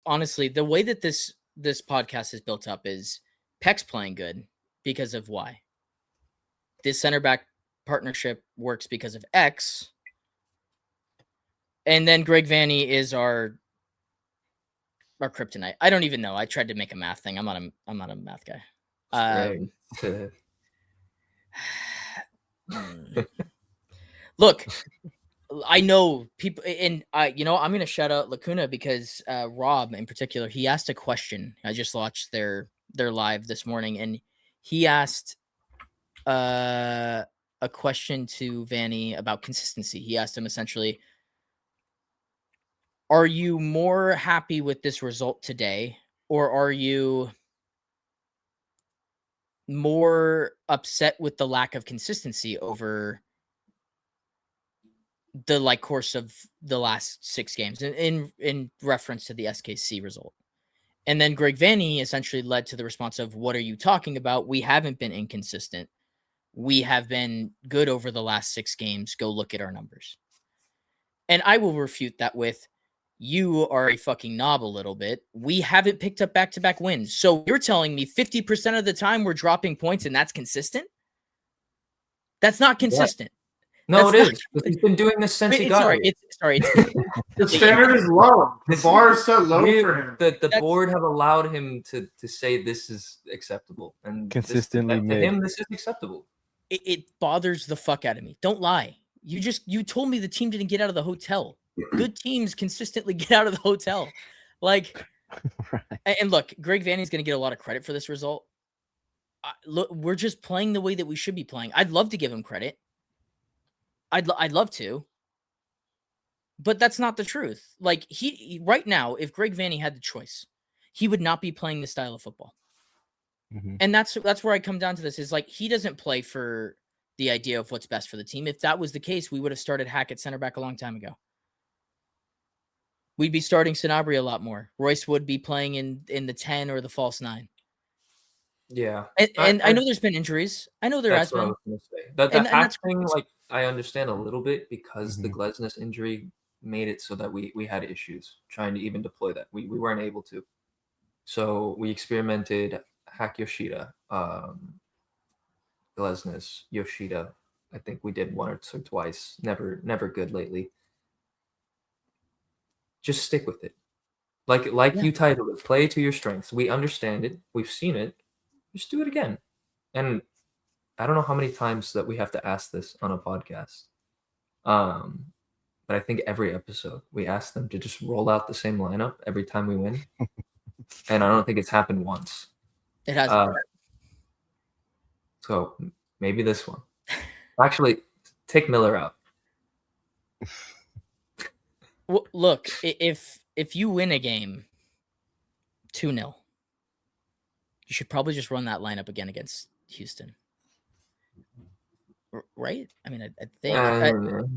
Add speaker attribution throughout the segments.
Speaker 1: honestly, the way that this podcast is built up is Peck's playing good because of Y. This center back partnership works because of X. And then Greg Vanney is our kryptonite. I don't even know. I tried to make a math thing. I'm not a math guy. Look, I know people, and I'm going to shout out Lacuna because Rob in particular, he asked a question. I just watched their live this morning, and he asked a question to Vanney about consistency. He asked him essentially, are you more happy with this result today, or are you more upset with the lack of consistency over the course of the last 6 games in reference to the SKC result? And then Greg Vanney essentially led to the response of, what are you talking about? We haven't been inconsistent. We have been good over the last 6 games. Go look at our numbers. And I will refute that with, you are a fucking knob a little bit. We haven't picked up back-to-back wins. So you're telling me 50% of the time we're dropping points and that's consistent? That's not consistent.
Speaker 2: No, it is. He's been doing this since he got here.
Speaker 3: The standard is low. The bar is so low for him.
Speaker 2: The board have allowed him to say this is acceptable. And
Speaker 4: consistently
Speaker 2: to him, this is acceptable.
Speaker 1: It bothers the fuck out of me. Don't lie. You told me the team didn't get out of the hotel. Good teams consistently get out of the hotel. Right. And look, Greg Vanney's going to get a lot of credit for this result. Look, we're just playing the way that we should be playing. I'd love to give him credit. I'd love to. But that's not the truth. He right now, if Greg Vanney had the choice, he would not be playing this style of football. Mm-hmm. And that's where I come down to this is he doesn't play for the idea of what's best for the team. If that was the case, we would have started Hackett center back a long time ago. We'd be starting Sanabria a lot more. Reus would be playing in the 10 or the false 9.
Speaker 2: Yeah.
Speaker 1: And I know there's been injuries. I know there has been.
Speaker 2: The hack thing, I understand a little bit because the Glesnes injury made it so that we had issues trying to even deploy that. We weren't able to. So we experimented Hack Yoshida, Glesnes, Yoshida. I think we did one or twice. Never good lately. Just stick with it. You titled it, play to your strengths. We understand it. We've seen it. Just do it again. And I don't know how many times that we have to ask this on a podcast. But I think every episode we ask them to just roll out the same lineup every time we win. And I don't think it's happened once.
Speaker 1: It hasn't.
Speaker 2: So maybe this one. Actually, take Miller out.
Speaker 1: Well, look, if you win a game 2-0, you should probably just run that lineup again against Houston. Right? I mean, I think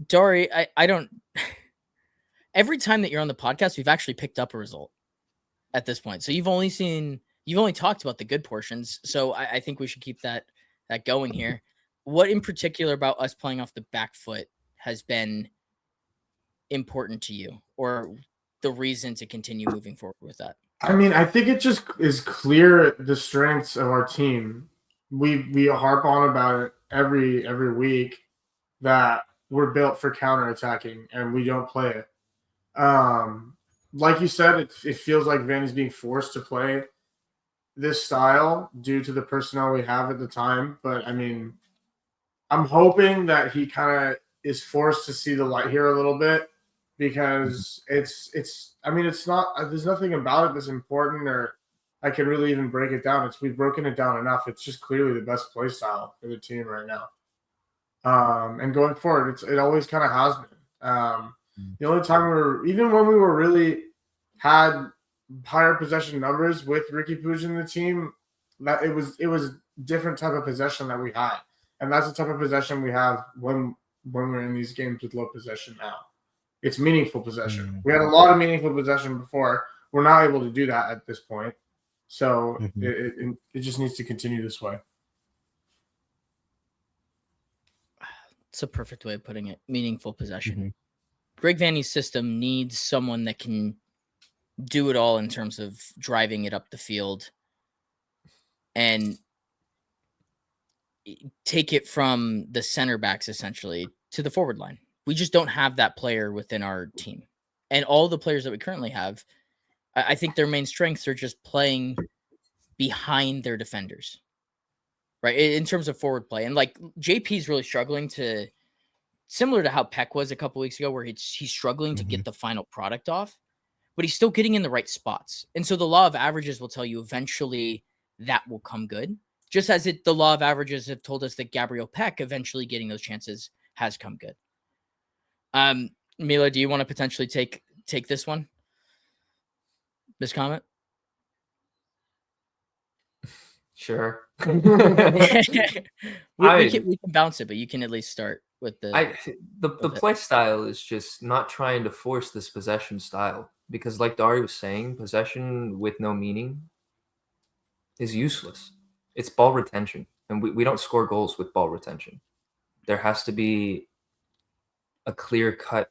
Speaker 1: Dari, I don't. Every time that you're on the podcast, we've actually picked up a result at this point. So you've only talked about the good portions. So I think we should keep that going here. What in particular about us playing off the back foot has been important to you, or the reason to continue moving forward with that?
Speaker 3: I mean, I think it just is clear the strengths of our team. We harp on about it every week that we're built for counterattacking and we don't play it. Like you said, it feels like Vanney's being forced to play this style due to the personnel we have at the time. But I mean, I'm hoping that he kind of is forced to see the light here a little bit, because it's not, there's nothing about it that's important, or I can really even break it down. We've broken it down enough. It's just clearly the best play style for the team right now. And going forward, it always kind of has been. The only time even when we were really had higher possession numbers with Ricky Puig in the team, that it was different type of possession that we had. And that's the type of possession we have when we're in these games with low possession now. It's meaningful possession. We had a lot of meaningful possession before. We're not able to do that at this point. So it just needs to continue this way.
Speaker 1: It's a perfect way of putting it. Meaningful possession. Greg Vanney's system needs someone that can do it all in terms of driving it up the field and take it from the center backs essentially to the forward line. We just don't have that player within our team. And all the players that we currently have, I think their main strengths are just playing behind their defenders, right? In terms of forward play. And like JP's really struggling to, similar to how Peck was a couple weeks ago, where he's struggling to get the final product off, but he's still getting in the right spots. And so the law of averages will tell you eventually that will come good. Just as the law of averages have told us that Gabriel Peck eventually getting those chances has come good. Mila, do you want to potentially take this one? This comment?
Speaker 2: Sure.
Speaker 1: we can bounce it, but you can at least start with
Speaker 2: the play style is just not trying to force this possession style, because like Dari was saying, possession with no meaning is useless. It's ball retention, and we don't score goals with ball retention. There has to be a clear-cut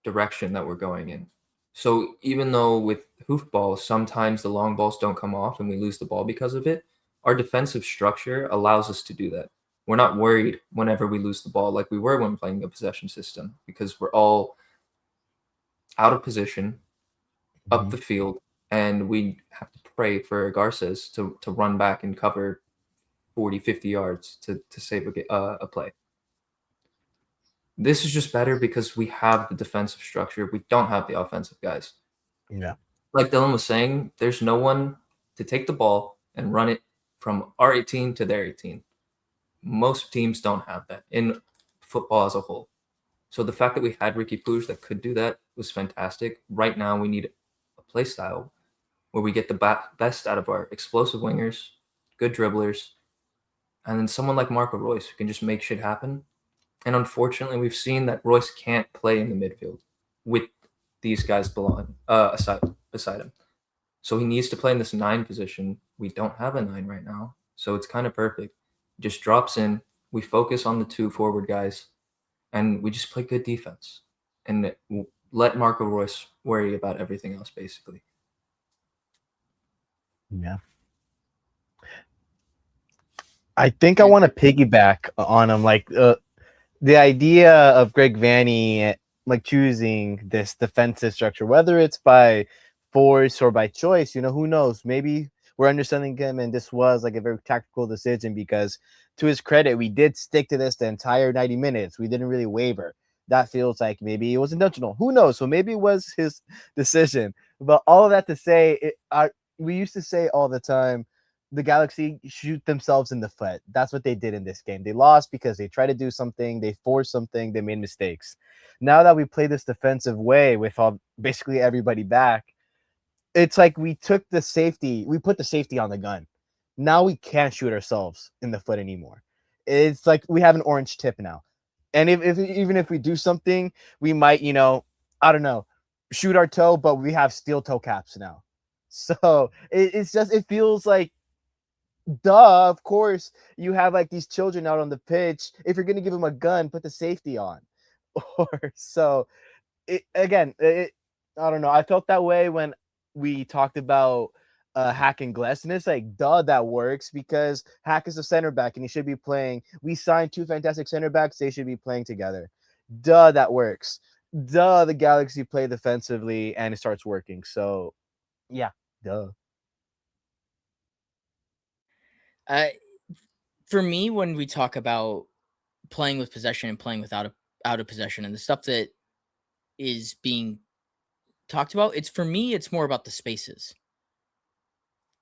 Speaker 2: direction that we're going in. So even though with hoofball, sometimes the long balls don't come off and we lose the ball because of it, our defensive structure allows us to do that. We're not worried whenever we lose the ball like we were when playing the possession system, because we're all out of position, up the field, and we have to pray for Garces to run back and cover 40, 50 yards to save a play. This is just better because we have the defensive structure. We don't have the offensive guys.
Speaker 4: Yeah.
Speaker 2: Like Dylan was saying, there's no one to take the ball and run it from our 18 to their 18. Most teams don't have that in football as a whole. So the fact that we had Ricky Puig that could do that was fantastic. Right now, we need a play style where we get the best out of our explosive wingers, good dribblers, and then someone like Marco Reus who can just make shit happen. And unfortunately, we've seen that Reus can't play in the midfield with these guys beside him. So he needs to play in this 9 position. We don't have a 9 right now, so it's kind of perfect. Just drops in. We focus on the 2 forward guys, and we just play good defense. And let Marco Reus worry about everything else, basically.
Speaker 4: Yeah. I think I want to piggyback on him. Like the idea of Greg Vanney like choosing this defensive structure, whether it's by force or by choice, who knows? Maybe we're understanding him, and this was like a very tactical decision because, to his credit, we did stick to this the entire 90 minutes. We didn't really waver. That feels like maybe it was intentional. Who knows? So maybe it was his decision. But all of that to say, we used to say all the time, the Galaxy shoot themselves in the foot. That's what they did in this game. They lost because they tried to do something, they forced something, they made mistakes. Now that we play this defensive way with basically everybody back, it's like we put the safety on the gun. Now we can't shoot ourselves in the foot anymore. It's like we have an orange tip now. And even if we do something, we might, I don't know, shoot our toe, but we have steel toe caps now. So it feels like, duh, of course, you have like these children out on the pitch. If you're going to give them a gun, put the safety on. I don't know. I felt that way when we talked about Hack and Gless, and it's like, duh, that works because Hack is a center back and he should be playing. We signed 2 fantastic center backs. They should be playing together. Duh, that works. Duh, the Galaxy play defensively and it starts working. So, yeah, duh.
Speaker 1: For me, when we talk about playing with possession and playing without out of possession and the stuff that is being talked about, it's more about the spaces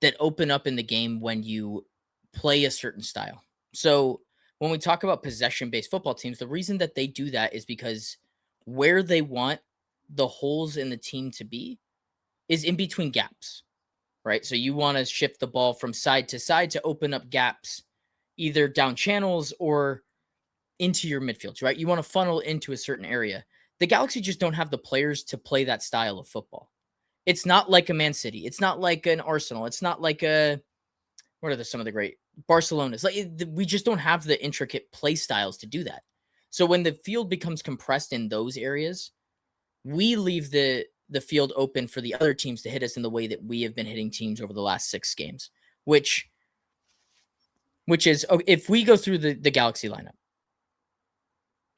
Speaker 1: that open up in the game when you play a certain style. So when we talk about possession-based football teams, the reason that they do that is because where they want the holes in the team to be is in between gaps, right? So you want to shift the ball from side to side to open up gaps, either down channels or into your midfield, right? You want to funnel into a certain area. The Galaxy just don't have the players to play that style of football. It's not like a Man City. It's not like an Arsenal. It's not like what are some of the great Barcelonas? We just don't have the intricate play styles to do that. So when the field becomes compressed in those areas, we leave the the field open for the other teams to hit us in the way that we have been hitting teams over the last 6 games, which is, if we go through the Galaxy lineup,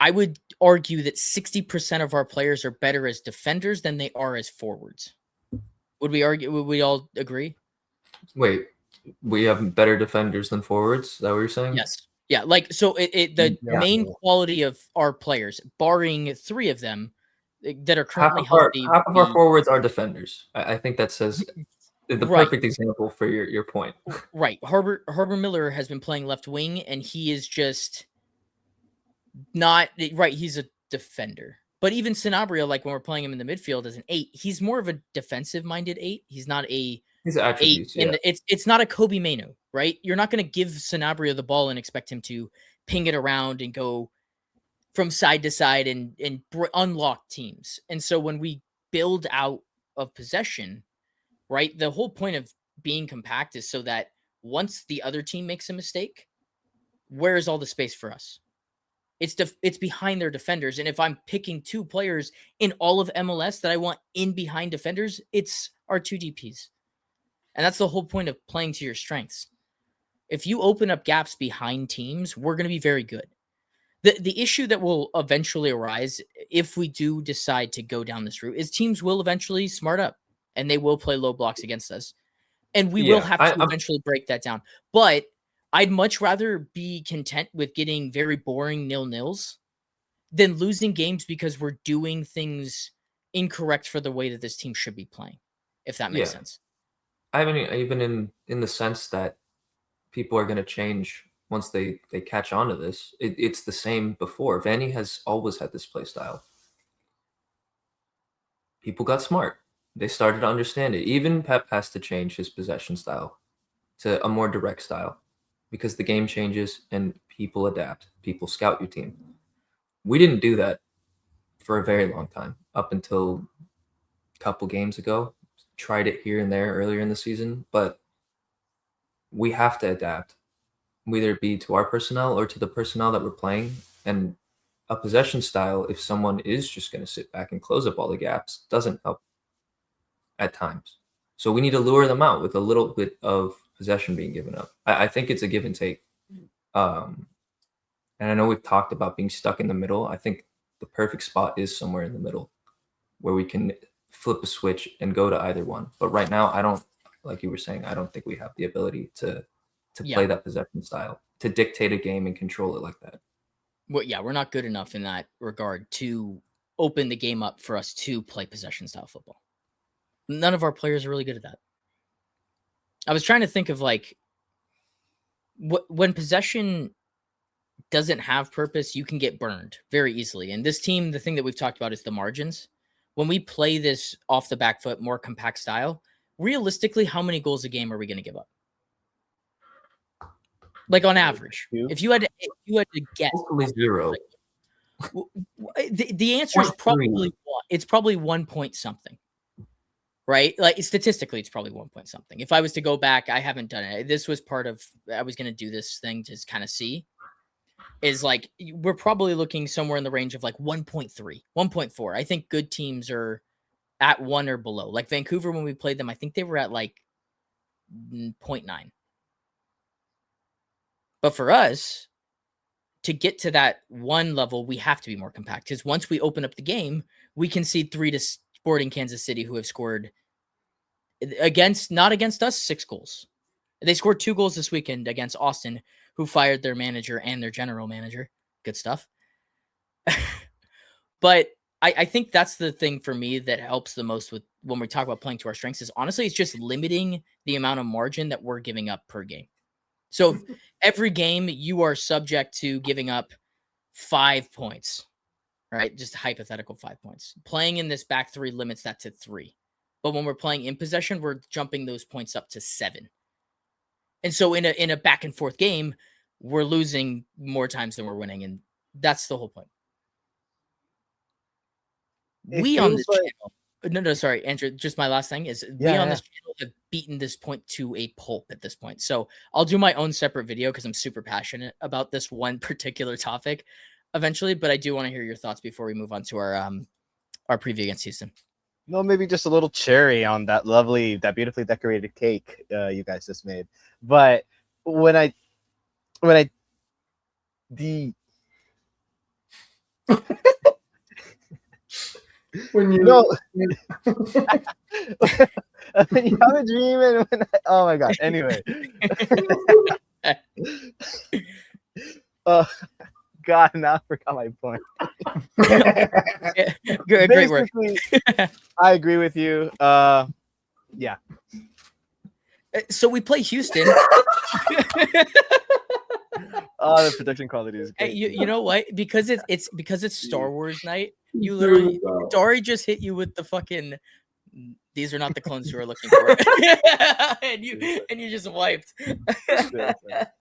Speaker 1: I would argue that 60% of our players are better as defenders than they are as forwards. Would we all agree?
Speaker 2: Wait, we have better defenders than forwards? Is that what you're saying?
Speaker 1: Yes. Yeah, like, so the main quality of our players, barring 3 of them that are currently healthy.
Speaker 2: Half of our forwards are defenders. I think that says the
Speaker 1: Right.
Speaker 2: perfect example for your point.
Speaker 1: Right. Harbor Miller has been playing left wing, and he is just not right. He's a defender. But even Sanabria, like when we're playing him in the midfield as an 8, he's more of a defensive-minded 8. He's not a
Speaker 2: His attributes,
Speaker 1: 8, and it's not a Kobe Mainu, right? You're not going to give Sanabria the ball and expect him to ping it around and go from side to side and unlock teams. And so when we build out of possession, right, the whole point of being compact is so that once the other team makes a mistake, where is all the space for us? It's behind their defenders. And if I'm picking 2 players in all of MLS that I want in behind defenders, it's our 2 DPs. And that's the whole point of playing to your strengths. If you open up gaps behind teams, we're going to be very good. The issue that will eventually arise if we do decide to go down this route is teams will eventually smart up and they will play low blocks against us. And we will have to eventually break that down. But I'd much rather be content with getting very boring 0-0s than losing games because we're doing things incorrect for the way that this team should be playing, if that makes sense.
Speaker 2: I mean, even in the sense that people are going to change once they catch on to this. It's the same before. Vanney has always had this play style. People got smart. They started to understand it. Even Pep has to change his possession style to a more direct style because the game changes and people adapt. People scout your team. We didn't do that for a very long time, up until a couple games ago. Tried it here and there earlier in the season, but we have to adapt, whether it be to our personnel or to the personnel that we're playing. And a possession style, if someone is just going to sit back and close up all the gaps, doesn't help at times. So we need to lure them out with a little bit of possession being given up. I think it's a give and take. And I know we've talked about being stuck in the middle. I think the perfect spot is somewhere in the middle where we can flip a switch and go to either one. But right now, I don't, like you were saying, I don't think we have the ability to play that possession style, to dictate a game and control it like that.
Speaker 1: Well, yeah, we're not good enough in that regard to open the game up for us to play possession style football. None of our players are really good at that. I was trying to think of like when possession doesn't have purpose, you can get burned very easily. And this team, the thing that we've talked about is the margins. When we play this off the back foot, more compact style, realistically, how many goals a game are we going to give up? Like on average, if you had to guess,
Speaker 2: hopefully 0.
Speaker 1: The answer is probably 1. It's probably 1 point something, right? Like statistically, it's probably 1 point something. If I was to go back, I haven't done it. This was part of, I was going to do this thing to kind of see, is like, we're probably looking somewhere in the range of like 1.3, 1.4. I think good teams are at 1 or below. Like Vancouver, when we played them, I think they were at like 0.9. But for us, to get to that 1 level, we have to be more compact. Because once we open up the game, we concede 3 to Sporting Kansas City, who have scored not against us, 6 goals. They scored 2 goals this weekend against Austin, who fired their manager and their general manager. Good stuff. But I think that's the thing for me that helps the most with when we talk about playing to our strengths is honestly, it's just limiting the amount of margin that we're giving up per game. So every game you are subject to giving up 5 points, right? Just hypothetical 5 points. Playing in this back 3 limits that to 3. But when we're playing in possession, we're jumping those points up to 7. And so in a back and forth game, we're losing more times than we're winning. And that's the whole point. We on this channel, no, sorry, Andrew, just my last thing is we on this channel have beaten this point to a pulp at this point. So I'll do my own separate video because I'm super passionate about this one particular topic eventually, but I do want to hear your thoughts before we move on to our preview against Houston.
Speaker 4: No, maybe just a little cherry on that beautifully decorated cake you guys just made. But when I
Speaker 3: When you
Speaker 4: no, when you have a dream and oh my god. Anyway, God, now I forgot my point.
Speaker 1: Great work.
Speaker 4: Basically, I agree with you. Yeah.
Speaker 1: So we play Houston.
Speaker 4: Oh, the production quality is
Speaker 1: Hey,
Speaker 4: great.
Speaker 1: you know what? Because it's Star Wars night. You literally Dari just hit you with the fucking. These are not the clones you are looking for, and you just wiped.